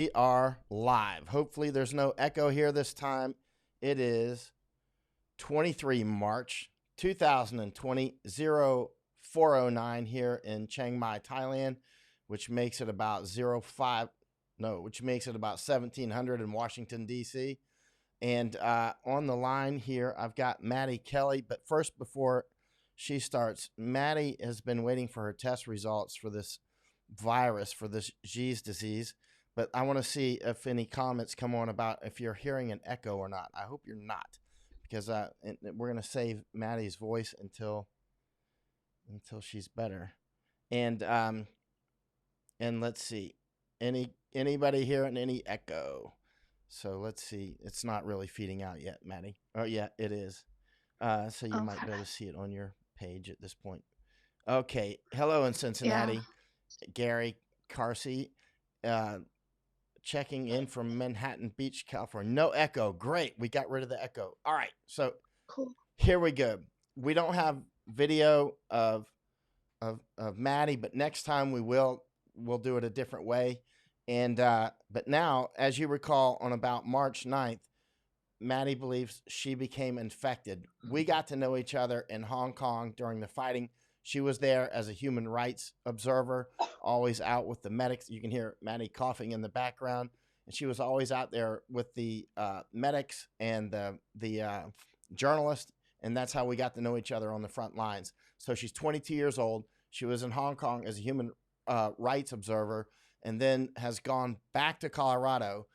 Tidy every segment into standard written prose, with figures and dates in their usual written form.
We are live. Hopefully, there's no echo here this time. It is 23 March 2020, 0409 here in Chiang Mai, Thailand, which makes it about 05, no, which makes it about 1700 in Washington, D.C. And on the line here, I've got Maddie Kelly. But first, before she starts, Maddie has been waiting for her test results for this virus, for this G's disease. But I want to see if any comments come on about if you're hearing an echo or not. I hope you're not, because we're going to save Maddie's voice until she's better. And let's see, anybody hearing any echo? So let's see. It's not really feeding out yet, Maddie. Oh yeah, it is. So you might be able to see it on your page at this point. Okay. Hello in Cincinnati, Yeah. Gary Carsey, checking in from Manhattan Beach, California. No echo. Great. We got rid of the echo. All right. So Cool. here we go. We don't have video of Maddie, but next time we'll do it a different way. And but now, as you recall, on about March 9th, Maddie believes she became infected. We got to know each other in Hong Kong during the fighting. She was there as a human rights observer, always out with the medics. You can hear Maddie coughing in the background. And she was always out there with the medics and the journalist. And that's how we got to know each other on the front lines. So she's 22 years old. She was in Hong Kong as a human rights observer, and then has gone back to Colorado.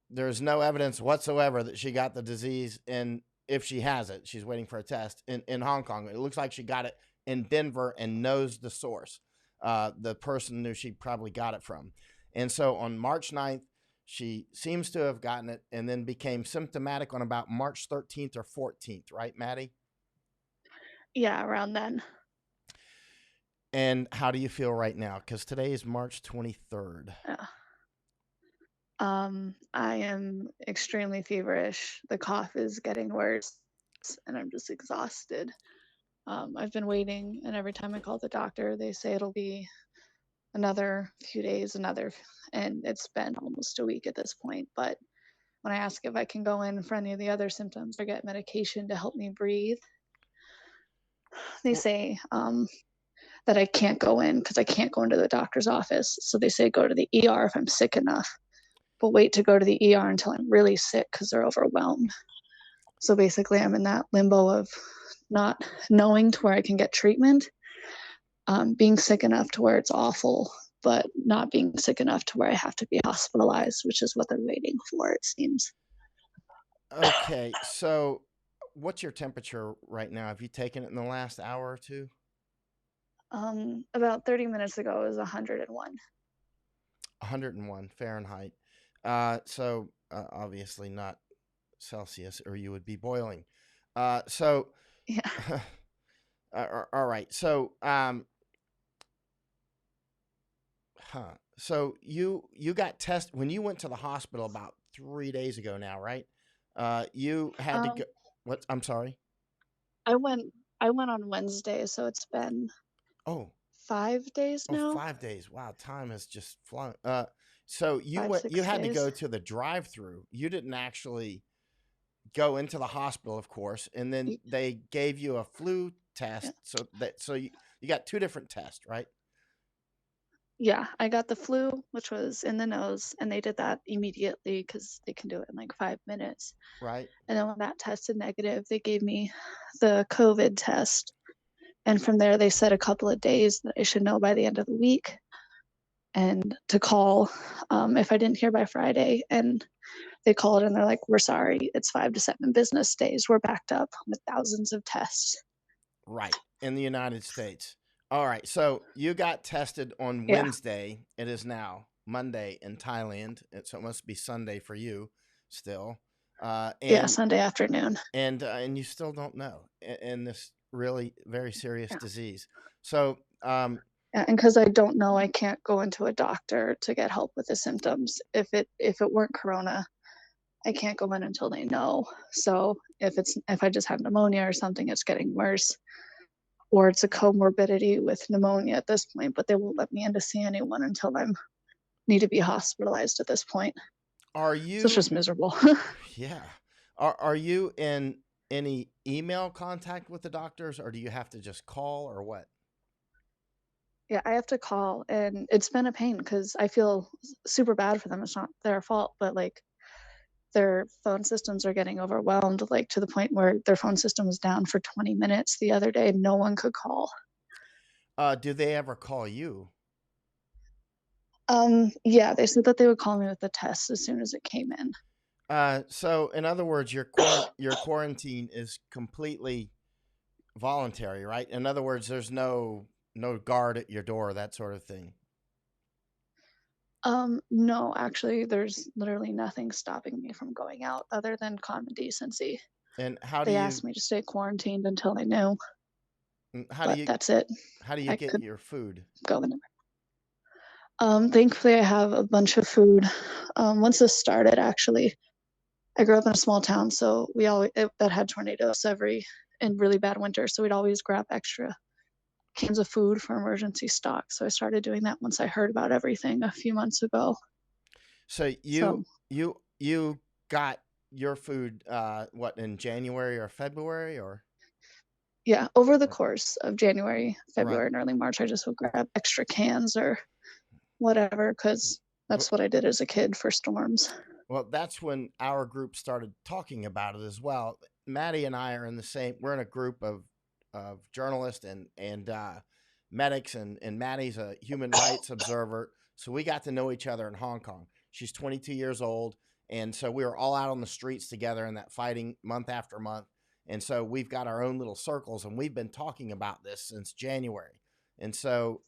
There's no evidence whatsoever that she got the disease, and if she has it, she's waiting for a test in Hong Kong. It looks like she got it in Denver and knows the source. The person knew she probably got it from. And so on March 9th, she seems to have gotten it and then became symptomatic on about March 13th or 14th, right, Maddie? Yeah, around then. And how do you feel right now? Because today is March 23rd. Yeah. I am extremely feverish. The cough is getting worse, and I'm just exhausted. I've been waiting, and every time I call the doctor, they say it'll be another few days, and it's been almost a week at this point. But when I ask if I can go in for any of the other symptoms or get medication to help me breathe, they say that I can't go in because I can't go into the doctor's office. So they say go to the ER if I'm sick enough, but wait to go to the ER until I'm really sick because they're overwhelmed. So basically, I'm in that limbo of not knowing to where I can get treatment, being sick enough to where it's awful, but not being sick enough to where I have to be hospitalized, which is what they're waiting for, it seems. Okay, so what's your temperature right now? Have you taken it in the last hour or two? About 30 minutes ago, it was 101. 101 Fahrenheit. Obviously not Celsius, or you would be boiling. So, Yeah. all right. So you got tested when you went to the hospital about 3 days ago now, right? You had to Um, go. What? I'm sorry. I went I went on Wednesday, so it's been Oh, 5 days oh, now. 5 days. Wow, time has just flown. So you Five, went. You six had to days. go to the drive-through. You didn't actually go into the hospital, of course, and then they gave you a flu Yeah. test. So you got two different tests, right? Yeah, I got the flu, which was in the nose, and they did that immediately because they can do it in like 5 minutes. Right. And then when that tested negative, they gave me the COVID test. And from there, they said a couple of days that I should know by the end of the week and to call if I didn't hear by Friday. And they called and they're like, we're sorry, it's 5 to 7 business days. We're backed up with thousands of tests. Right. In the United States. All right. So you got tested on Yeah. Wednesday. It is now Monday in Thailand. So it must be Sunday for you still. Uh, Yeah, and Sunday afternoon. and you still don't know in this really very serious Yeah. disease. So Yeah, and because I don't know, I can't go into a doctor to get help with the symptoms. If it weren't corona, I can't go in until they know. So if I just have pneumonia or something, it's getting worse, or it's a comorbidity with pneumonia at this point. But they won't let me in to see anyone until I'm need to be hospitalized at this point. Are So it's you? just miserable. Yeah. Are you in any email contact with the doctors, or do you have to just call, or what? Yeah, I have to call, and it's been a pain because I feel super bad for them. It's not their fault, but like their phone systems are getting overwhelmed, like to the point where their phone system was down for 20 minutes the other day. No one could call. Do they ever call you? Yeah, they said that they would call me with the test as soon as it came in. So in other words, your quarantine is completely voluntary, right? In other words, there's no guard at your door, that sort of thing. No, actually, there's literally nothing stopping me from going out other than common decency. And They asked me to stay quarantined until they knew, how do but you that's it. how do you I get could your food? go in. Thankfully, I have a bunch of food. Once this started, actually, I grew up in a small town, so we always that had tornadoes every in really bad winter. So we'd always grab extra cans of food for emergency stock. So I started doing that once I heard about everything a few months ago. So So you got your food what, in January or February, or yeah, over the uh, course of January, right? February, and early March, I just would grab extra cans or whatever because that's what I did as a kid for storms. Well, that's when our group started talking about it as well. Maddie and I are in the same. We're in a group of journalists and medics, and Maddie's a human rights observer. So we got to know each other in Hong Kong. She's 22 years old, and so we were all out on the streets together in that fighting month after month. And so we've got our own little circles, and we've been talking about this since January. And so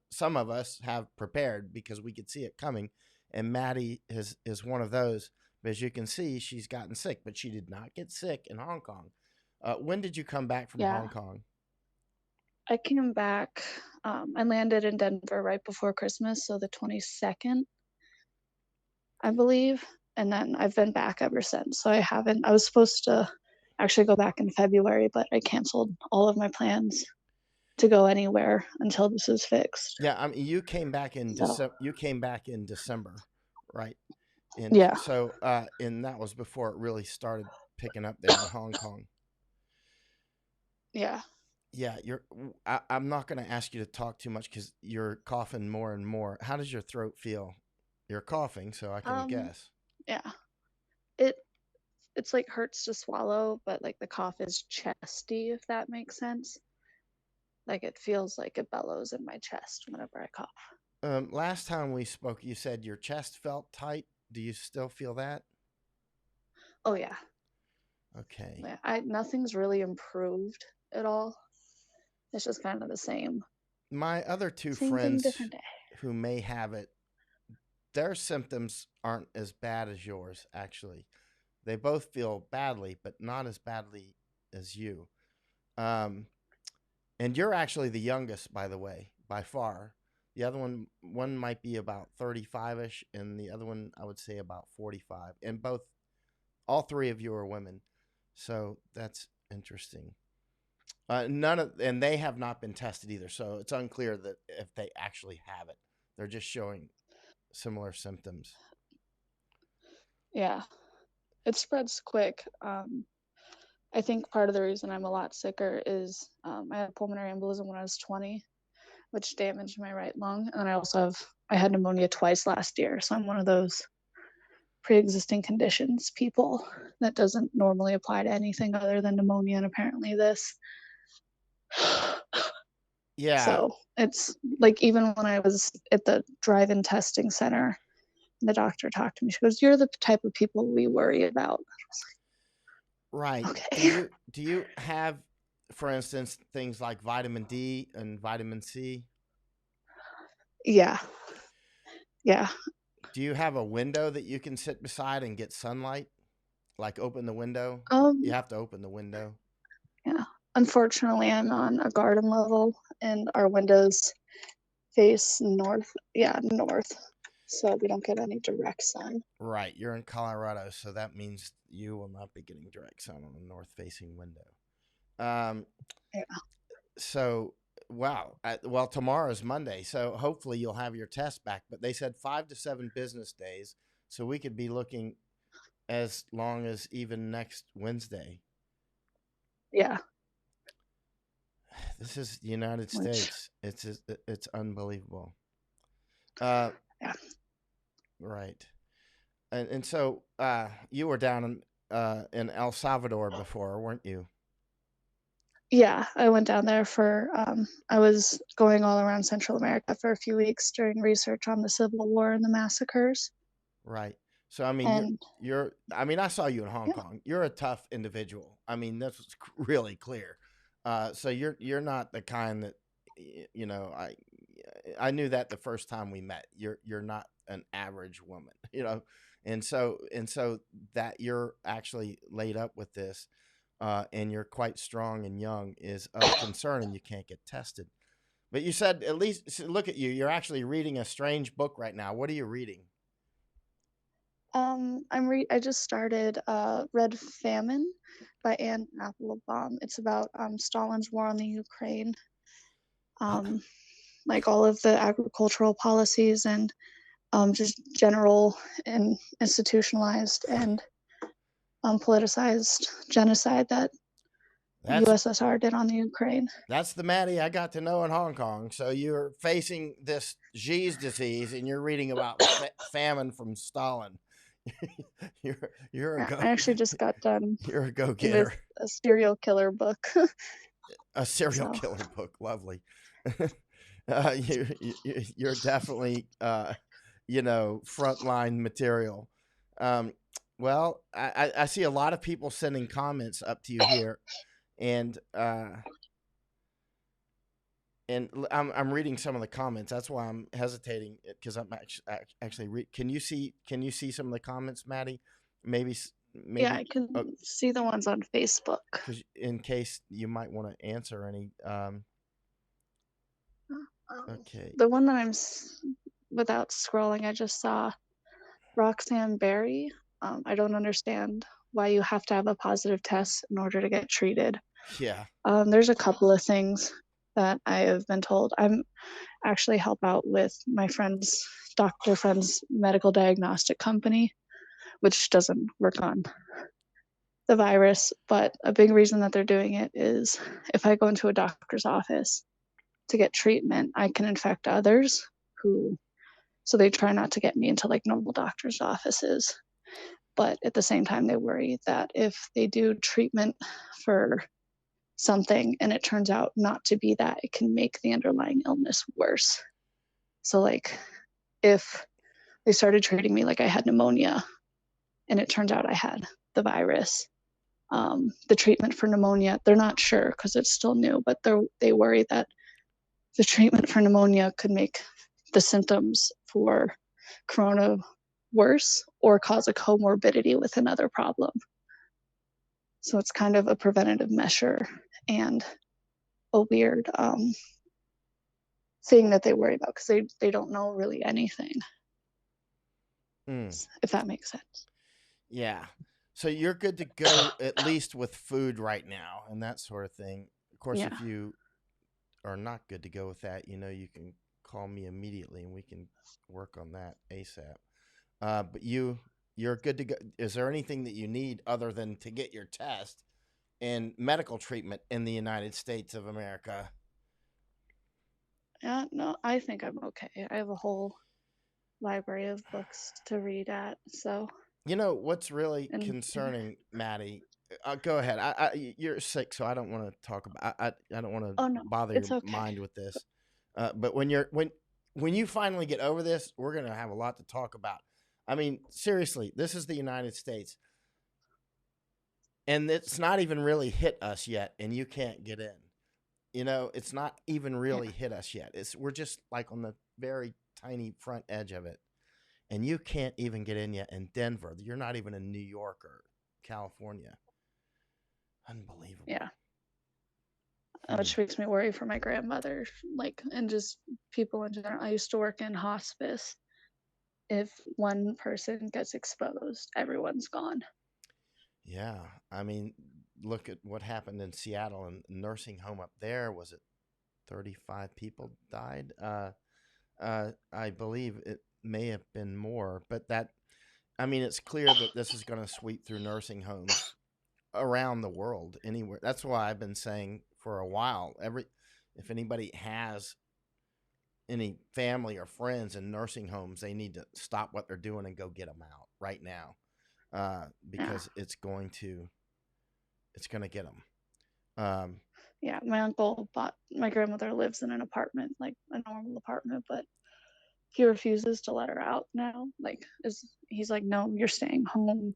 some of us have prepared because we could see it coming, and Maddie is one of those. But as you can see, she's gotten sick, but she did not get sick in Hong Kong. When did you come back from Yeah, Hong Kong? I came back. I landed in Denver right before Christmas, so the 22nd, I believe. And then I've been back ever since. So I haven't, I was supposed to actually go back in February, but I canceled all of my plans to go anywhere until this is fixed. Yeah, I mean, you came back in So, December. You came back in December, right? And yeah, so, and that was before it really started picking up there in Hong Kong. yeah. Yeah, I'm not going to ask you to talk too much because you're coughing more and more. How does your throat feel? You're coughing, so I can Um, guess. yeah. It it's like hurts to swallow, but like the cough is chesty, if that makes sense. Like it feels like it bellows in my chest whenever I cough. Last time we spoke, you said your chest felt tight. Do you still feel that? Oh yeah. Okay. Yeah. I nothing's really improved at all. It's just kind of the same. My other two Same thing, friends different day. who may have it, their symptoms aren't as bad as yours, actually. They both feel badly, but not as badly as you. Um, and you're actually the youngest, by the way, by far. The other one might be about 35ish, and the other one, I would say, about 45. And all three of you are women. So that's interesting. And they have not been tested either. So it's unclear that if they actually have it. They're just showing similar symptoms. Yeah. It spreads quick. I think part of the reason I'm a lot sicker is I had pulmonary embolism when I was 20, which damaged my right lung. And I had pneumonia twice last year. So I'm one of those pre-existing conditions people that doesn't normally apply to anything other than pneumonia and apparently this. Yeah, So it's like even when I was at the drive-in testing center, the doctor talked to me. She goes, "You're the type of people we worry about." right. Do Okay. you do you have, for instance, things like vitamin D and vitamin C? Yeah. Yeah. Do you have a window that you can sit beside and get sunlight? Like open the window? You Um, have to open the window. yeah. Unfortunately, I'm on a garden level and our windows face north. Yeah, north. So we don't get any direct sun. Right. You're in Colorado, so that means you will not be getting direct sun on a north facing window. Um, Yeah. so Wow. Well, tomorrow's Monday, so hopefully you'll have your test back. But they said 5 to 7 business days, so we could be looking as long as even next Wednesday. Yeah, This is the United which States. It's unbelievable. Uh, yeah. right. And so you were down in El Salvador before, weren't you? Yeah, I went down there for I was going all around Central America for a few weeks doing research on the Civil War and the massacres. Right. So I mean, And you're. I mean, I saw you in Hong yeah, Kong. You're a tough individual. I mean, that's really clear. So you're not the kind that you know. I knew that the first time we met. You're not an average woman. You know, and so that you're actually laid up with this, and you're quite strong and young is of concern, and you can't get tested. But you said at least look at you. You're actually reading a strange book right now. What are you reading? I just started Red Famine by Anne Applebaum. It's about Stalin's war on the Ukraine, um, like all of the agricultural policies and just general and institutionalized and politicized genocide that That's USSR did on the Ukraine. that's the Maddie I got to know in Hong Kong. So you're facing this G's disease, and you're reading about famine from Stalin. You're a Yeah, go I actually just got done you're a go with getter. a serial killer book. A serial So killer book, lovely. You're definitely frontline material. Um, well, I see a lot of people sending comments up to you here, and I'm reading some of the comments. That's why I'm hesitating because I'm actually. Can you see some of the comments, Maddie? Maybe yeah, I maybe can see the ones on Facebook. because in case you might want to answer any. Um, Okay. the one that without scrolling, I just saw Roxanne Berry. I don't understand why you have to have a positive test in order to get treated. Yeah. There's a couple of things that I have been told. I'm actually help out with my friend's doctor friend's medical diagnostic company, which doesn't work on the virus. But a big reason that they're doing it is if I go into a doctor's office to get treatment, I can infect others who, so they try not to get me into like normal doctor's offices. But at the same time, they worry that if they do treatment for something and it turns out not to be that, it can make the underlying illness worse. So, like, if they started treating me like I had pneumonia and it turns out I had the virus, the treatment for pneumonia, they're not sure because it's still new, but they worry that the treatment for pneumonia could make the symptoms for corona worse or cause a comorbidity with another problem. So it's kind of a preventative measure and a weird thing that they worry about because they don't know really anything, Mm, if that makes sense. yeah. So you're good to go at least with food right now and that sort of thing. Of course, Yeah. if you are not good to go with that, you can call me immediately and we can work on that ASAP. But you're good to go. Is there anything that you need other than to get your test and medical treatment in the United States of America? Yeah, no, I think I'm okay. I have a whole library of books to read at. So, You know what's really and concerning, Maddie? Go ahead. You're sick, so I don't want to talk about. I don't want to oh no, bother your it's okay. mind with this. But when you finally get over this, we're gonna have a lot to talk about. I mean, seriously, this is the United States, and it's not even really hit us yet, and you can't get in. It's not even Yeah, really hit us yet. We're just like on the very tiny front edge of it, and you can't even get in yet in Denver. You're not even in New York or California. Unbelievable. yeah. Hmm. Which makes me worry for my grandmother, like, and just people in general. I used to work in hospice. If one person gets exposed, everyone's gone. Yeah, I mean, look at what happened in Seattle and nursing home up there. Was it? 35 people died. I believe it may have been more, but I mean, it's clear that this is going to sweep through nursing homes around the world, anywhere. That's why I've been saying for a while, if anybody has any family or friends in nursing homes, they need to stop what they're doing and go get them out right now, Yeah. because it's going to get them. Um, Yeah. My grandmother lives in an apartment, like a normal apartment, but he refuses to let her out now. He's like, no, you're staying home.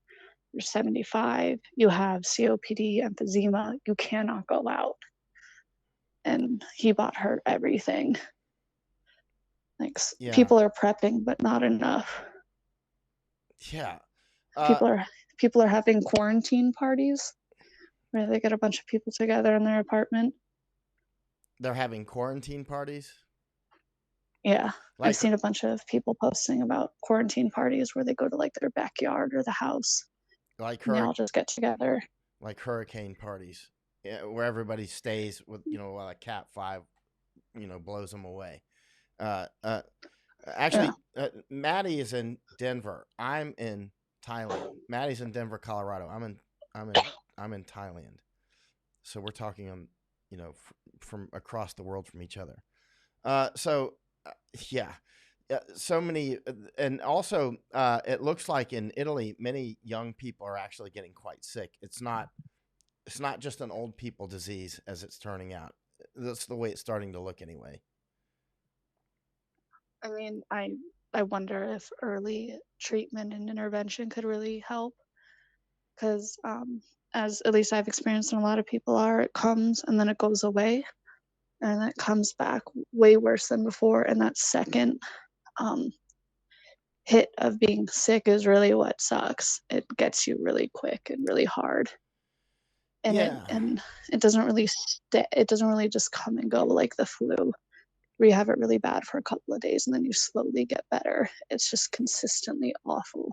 You're 75. You have COPD, emphysema. You cannot go out. And he bought her everything. Like yeah, people are prepping, but not enough. yeah. Uh, People are people are having quarantine parties where they get a bunch of people together in their apartment. they're having quarantine parties, Yeah, I've like seen a bunch of people posting about quarantine parties where they go to like their backyard or the house like and they hur- all just get together. like hurricane parties, yeah, where everybody stays with, while a Cat 5, blows them away. Uh, uh, Yeah. Actually, Maddie is in Denver. I'm in Thailand. Maddie's in Denver, Colorado. I'm in I'm in Thailand. So we're talking on, from across the world from each other. So yeah, so many, and also it looks like in Italy, many young people are actually getting quite sick. It's not just an old people disease as it's turning out. That's the way it's starting to look anyway. I mean, I wonder if early treatment and intervention could really help because as at least I've experienced and a lot of people are, it comes and then it goes away and then it comes back way worse than before. And that second um, hit of being sick is really what sucks. It gets you really quick and really hard, and it Yeah, and it doesn't really it doesn't really just come and go like the flu, where you have it really bad for a couple of days and then you slowly get better. It's just consistently awful.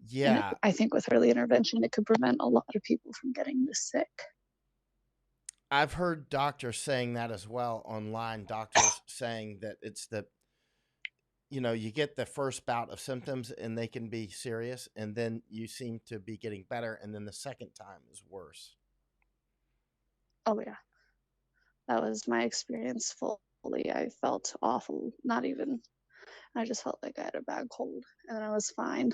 And yeah. I think with early intervention, it could prevent a lot of people from getting this sick. I've heard doctors saying that as well online. Doctors saying that it's you get the first bout of symptoms and they can be serious, and then you seem to be getting better, and then the second time is worse. Oh, yeah. That was my experience fully. I felt awful. Not even, I just felt like I had a bad cold and then I was fine.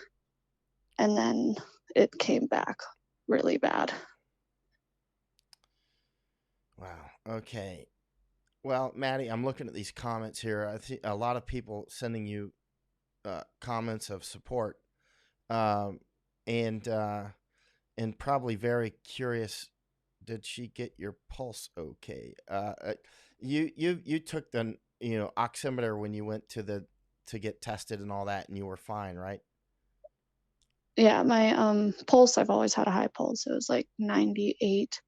And then it came back really bad. Wow. Okay. Well, Maddie, I'm looking at these comments here. I see a lot of people sending you comments of support, um, and probably very curious. Did she get your pulse okay? You took the oximeter when you went to get tested and all that, and you were fine, right? Yeah, my pulse, I've always had a high pulse. It was like 98.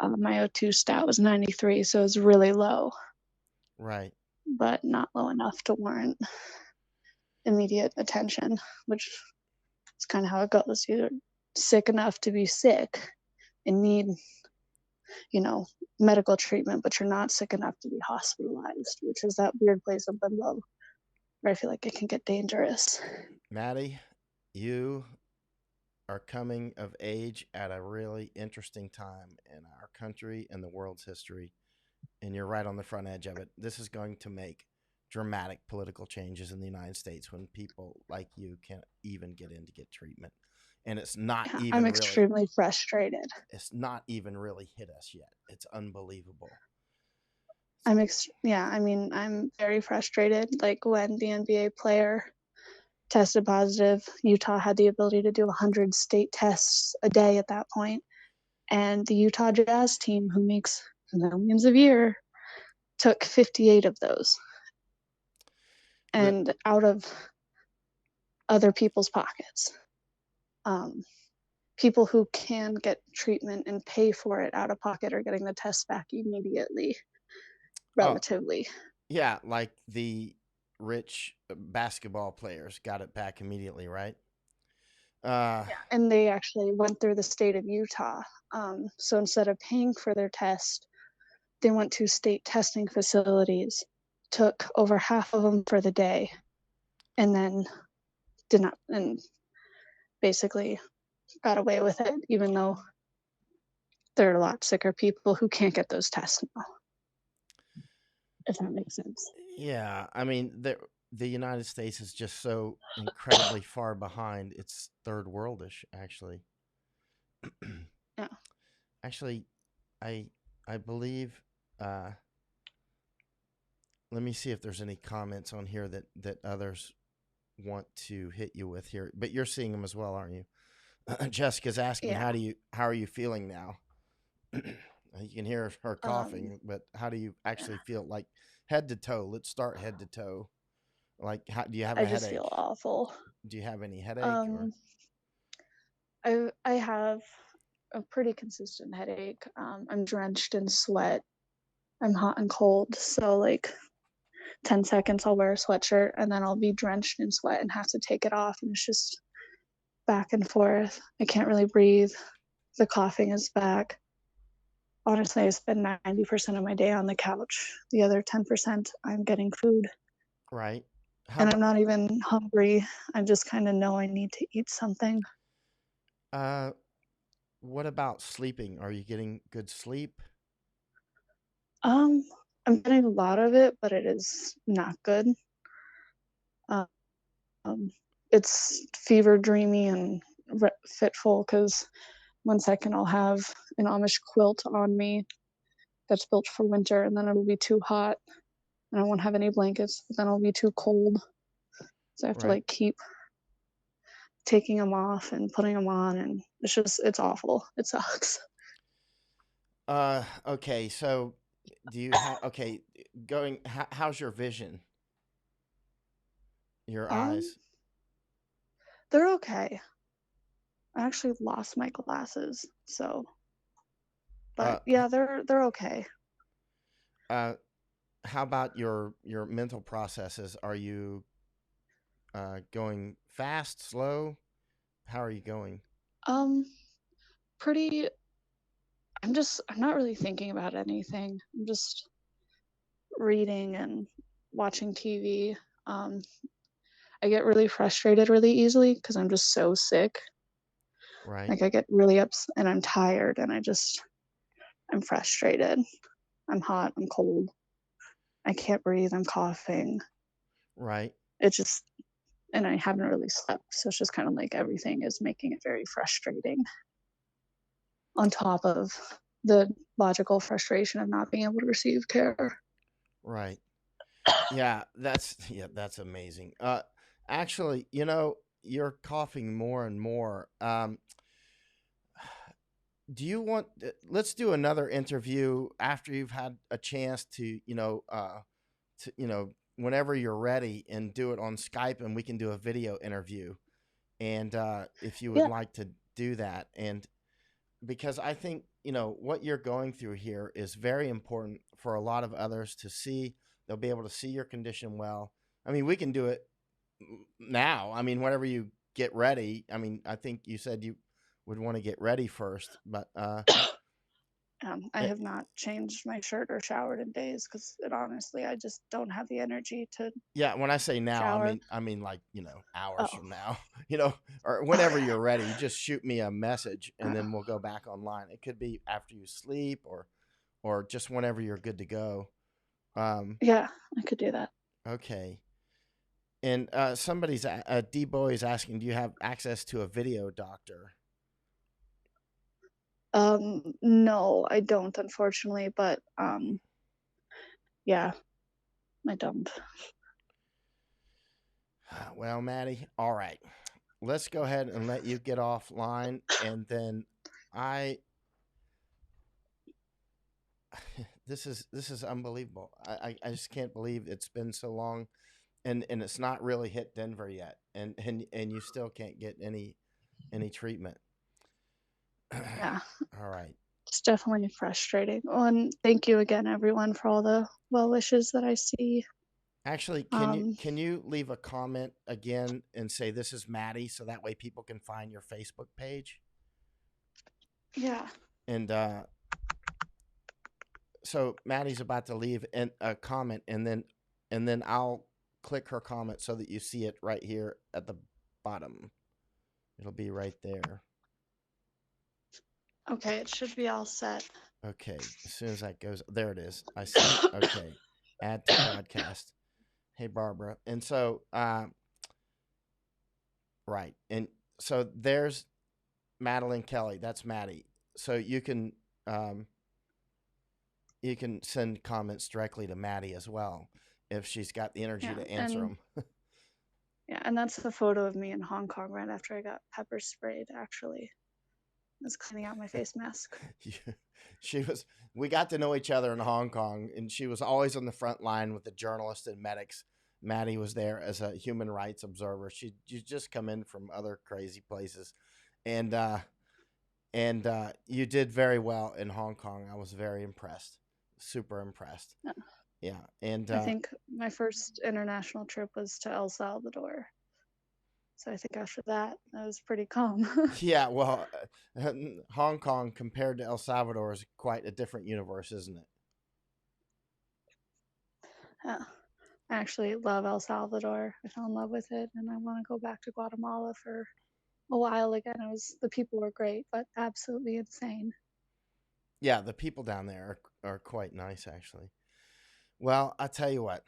My O2 stat was 93, so it was really low, Right. but not low enough to warrant immediate attention, which is kind of how it goes. You're sick enough to be sick and need, you know, medical treatment, but you're not sick enough to be hospitalized, which is that weird place of limbo where I feel like it can get dangerous. Maddie, you are coming of age at a really interesting time in our country and the world's history, and you're right on the front edge of it. This is going to make dramatic political changes in the United States when people like you can't even get in to get treatment. And Yeah, I'm extremely frustrated. it's not even really hit us yet. It's unbelievable. Yeah, I mean, I'm very frustrated. Like when the NBA player tested positive, Utah had the ability to do 100 state tests a day at that point, and the Utah Jazz team, who makes millions a year, took 58 of those, The and out of other people's pockets. Um, People who can get treatment and pay for it out of pocket are getting the test back immediately, oh relatively. yeah, like the rich basketball players got it back immediately, right? Uh, Yeah, and they actually went through the state of Utah. So instead of paying for their test, they went to state testing facilities, took over half of them for the day, and then did not, and basically got away with it, even though there are a lot sicker people who can't get those tests now, if that makes sense. Yeah, I mean, the United States is just so incredibly far behind. It's third worldish, actually. Yeah. Actually, I I believe. Uh, Let me see if there's any comments on here that others want to hit you with here. But you're seeing them as well, aren't you? Jessica's asking, Yeah. how are you feeling now? You can hear her Um, coughing, but how do you actually feel? Like head to toe. Let's start head to toe. Like, how do you have I a just feel headache? awful. Do you have any headache or Um, I have a pretty consistent headache. I'm drenched in sweat. I'm hot and cold. So like 10 seconds I'll wear a sweatshirt and then I'll be drenched in sweat and have to take it off, and it's just back and forth. I can't really breathe. The coughing is back. Honestly, I spend 90% of my day on the couch. The other 10% I'm getting food. right? How And I'm about not even hungry. I just kind of know I need to eat something. uh what about sleeping? Are you getting good sleep? Um, I'm getting a lot of it, but it is not good. Um, it's fever dreamy and fitful because one second I'll have an Amish quilt on me that's built for winter, and then it'll be too hot, and I won't have any blankets, but then it'll be too cold. So I have to Right. like keep taking them off and putting them on, and it's awful. It sucks. Okay, so do you have okay, how's your vision? Your Um, eyes? they're okay. I actually lost my glasses, so Uh but yeah, they're okay. uh how about your mental processes? Are you going fast, slow? How are you going? Um, pretty. I'm not really thinking about anything. I'm just reading and watching TV. Um, I get really frustrated really easily because I'm just so sick. Right. Like I get really upset and I'm tired and I'm frustrated. I'm hot, I'm cold. I can't breathe, I'm coughing. Right. It's just and I haven't really slept. So it's just kind of like everything is making it very frustrating on top of the logical frustration of not being able to receive care. Right. Yeah, that's amazing. Actually, you're coughing more and more. Do you want let's do another interview after you've had a chance to, whenever you're ready and do it on Skype and we can do a video interview. And if you would Yeah, like to do that, and because I think, what you're going through here is very important for a lot of others to see. They'll be able to see your condition well. I mean, we can do it now. I mean, whenever you get ready. I mean, I think you said you would want to get ready first, but I eh, have not changed my shirt or showered in days because it honestly, I just don't have the energy to yeah, when I say now, I shower. mean I mean like, hours Oh, from now, or whenever okay. you're ready, just shoot me a message and Uh, then we'll go back online. It could be after you sleep or just whenever you're good to go. Um, yeah, I could do that. okay. And D Boy is asking, do you have access to a video doctor? No, I don't, unfortunately, but yeah, I don't. Well, Maddie, all right. Let's go ahead and let you get offline, and then I this is unbelievable. I just can't believe it's been so long, and it's not really hit Denver yet, and you still can't get any treatment. Yeah, All right. it's definitely frustrating. Oh, and thank you again, everyone, for all the well wishes that I see. Actually, can you Um, can you leave a comment again and say this is Maddie, so that way people can find your Facebook page? yeah, And so Maddie's about to leave and a comment, and then I'll click her comment so that you see it right here at the bottom. It'll be right there. Okay, it should be all set. Okay, as soon as that goes, there it is. I see it. Okay, add to broadcast. Hey Barbara, and so right, and so there's Madeline Kelly. That's Maddie. So um, you can send comments directly to Maddie as well if she's got the energy Yeah, to answer them. and that's the photo of me in Hong Kong right after I got pepper sprayed. Actually, I was cleaning out my face mask. She was. We got to know each other in Hong Kong, and she was always on the front line with the journalists and medics. Maddie was there as a human rights observer. She just come in from other crazy places, and you did very well in Hong Kong. I was very impressed, super impressed. Yeah. Yeah, and I think my first international trip was to El Salvador. So I think after that, I was pretty calm. yeah, well, Hong Kong compared to El Salvador is quite a different universe, isn't it? Yeah. I actually love El Salvador. I fell in love with it, and I want to go back to Guatemala for a while again. The people were great, but absolutely insane. Yeah, the people down there are quite nice, actually. Well, I tell you what,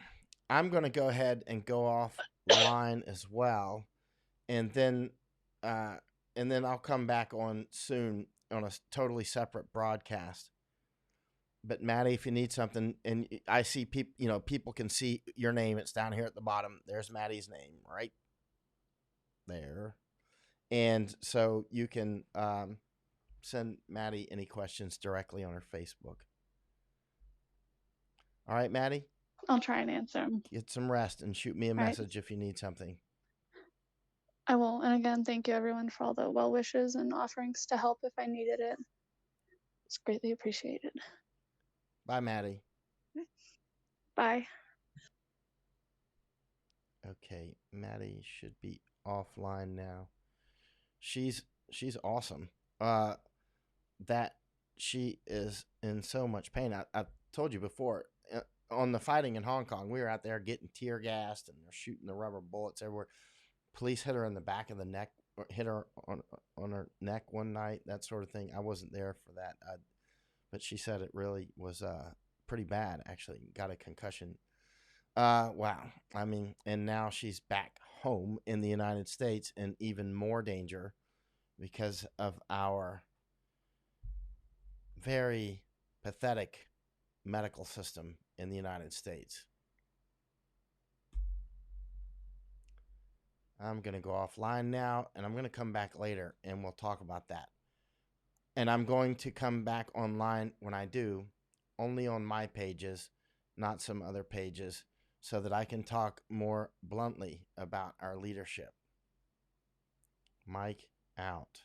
I'm going to go ahead and go offline as well, and then uh, I'll come back on soon on a totally separate broadcast. But Maddie, if you need something, and I see people, people can see your name. It's down here at the bottom. There's Maddie's name right there, and so you can send Maddie any questions directly on her Facebook. All right, Maddie, I'll try and answer them. get some rest and shoot me a All right. message if you need something. I will. And again, thank you everyone for all the well wishes and offerings to help if I needed it. It's greatly appreciated. Bye, Maddie. Bye. Okay, Maddie should be offline now. She's awesome. That she is in so much pain. I told you before on the fighting in Hong Kong, we were out there getting tear gassed and they're shooting the rubber bullets everywhere. Police hit her in the back of the neck, or hit her on her neck one night, that sort of thing. I wasn't there for that, but she said it really was pretty bad. Actually, got a concussion. Wow. I mean, and now she's back home in the United States in even more danger because of our very pathetic medical system in the United States. I'm going to go offline now and I'm going to come back later and we'll talk about that. And I'm going to come back online when I do, only on my pages, not some other pages, so that I can talk more bluntly about our leadership. Mike out.